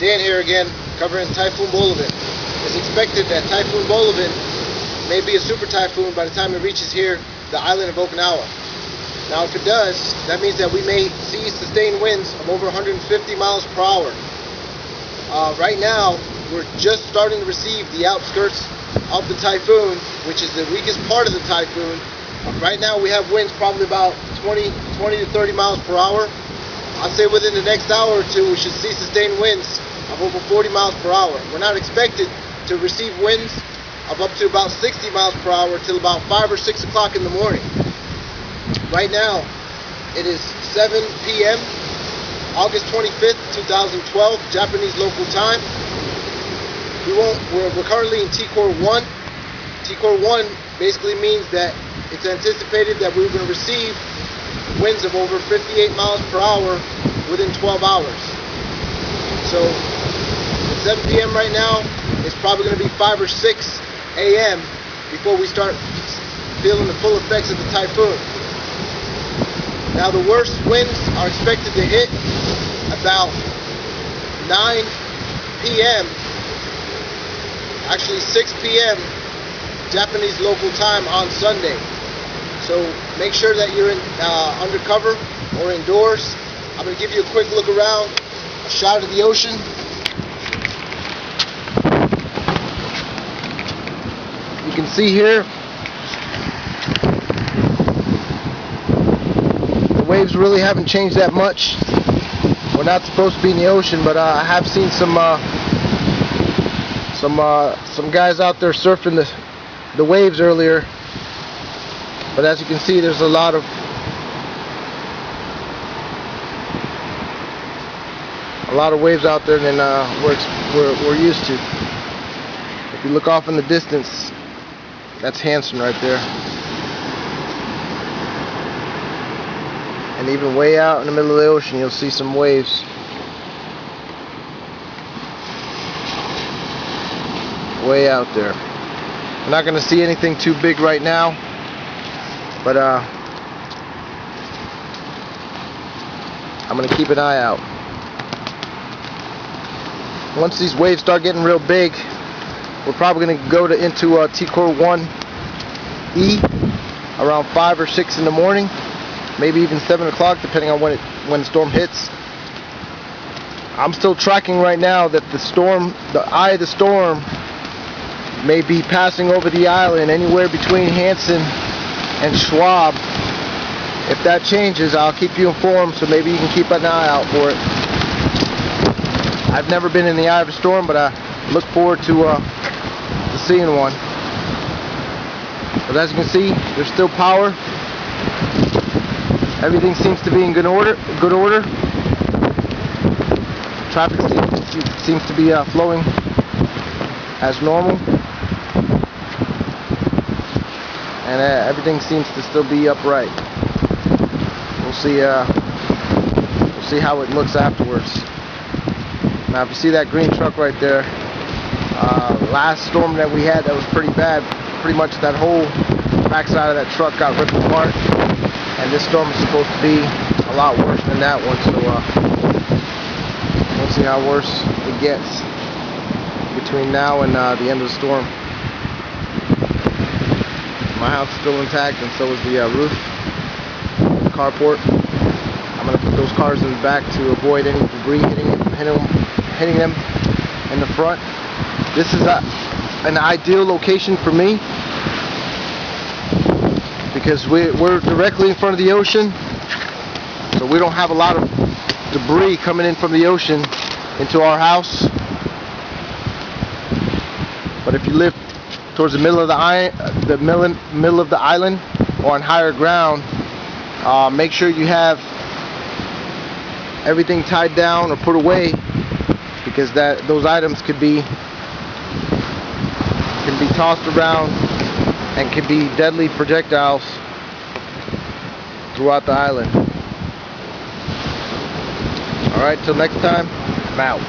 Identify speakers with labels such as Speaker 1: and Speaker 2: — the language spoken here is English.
Speaker 1: Dan here again, covering Typhoon Bolaven. It's expected that Typhoon Bolaven may be a super typhoon by the time it reaches here, the island of Okinawa. Now if it does, that means that we may see sustained winds of over 150 miles per hour. Right now, we're just starting to receive the outskirts of the typhoon, which is the weakest part of the typhoon. Right now we have winds probably about 20 to 30 miles per hour. I'd say within the next hour or two we should see sustained winds of over 40 miles per hour. We're not expected to receive winds of up to about 60 miles per hour till about 5 or 6 o'clock in the morning. Right now it is 7 p.m. August 25th, 2012, Japanese local time. We're currently in T-Core 1. T-Core 1 basically means that it's anticipated that we're going to receive winds of over 58 miles per hour within 12 hours. So at 7 p.m. right now, it's probably going to be 5 or 6 a.m. before we start feeling the full effects of the typhoon. Now the worst winds are expected to hit about 9 p.m. Actually 6 p.m. Japanese local time on Sunday. So make sure that you're in undercover or indoors. I'm going to give you a quick look around, a shot of the ocean. You can see here the waves really haven't changed that much. We're not supposed to be in the ocean, but I have seen some guys out there surfing the waves earlier. But as you can see, there's a lot of waves out there than we're used to. If you look off in the distance, that's Hansen right there. And even way out in the middle of the ocean, you'll see some waves. Way out there. We're not going to see anything too big right now, but I'm going to keep an eye out. Once these waves start getting real big, we're probably going to go into T-Core 1E around 5 or 6 in the morning, maybe even 7 o'clock depending on when the storm hits. I'm still tracking right now that the eye of the storm may be passing over the island anywhere between Hansen and Schwab. If that changes, I'll keep you informed, so maybe you can keep an eye out for it. I've never been in the eye of a storm, but I look forward to seeing one. But as you can see, there's still power. Everything seems to be in good order. Traffic seems to be flowing as normal. And everything seems to still be upright. We'll see how it looks afterwards. Now if you see that green truck right there, last storm that we had that was pretty bad, pretty much that whole backside of that truck got ripped apart, and this storm is supposed to be a lot worse than that one, so we'll see how worse it gets between now and the end of the storm. My house is still intact, and so is the roof, the carport. I'm going to put those cars in the back to avoid any debris hitting them in the front. This is an ideal location for me because we're directly in front of the ocean, so we don't have a lot of debris coming in from the ocean into our house. But if you live towards the middle of the island or on higher ground, make sure you have everything tied down or put away, because those items can be tossed around and can be deadly projectiles throughout the island. Alright, till next time, I'm out.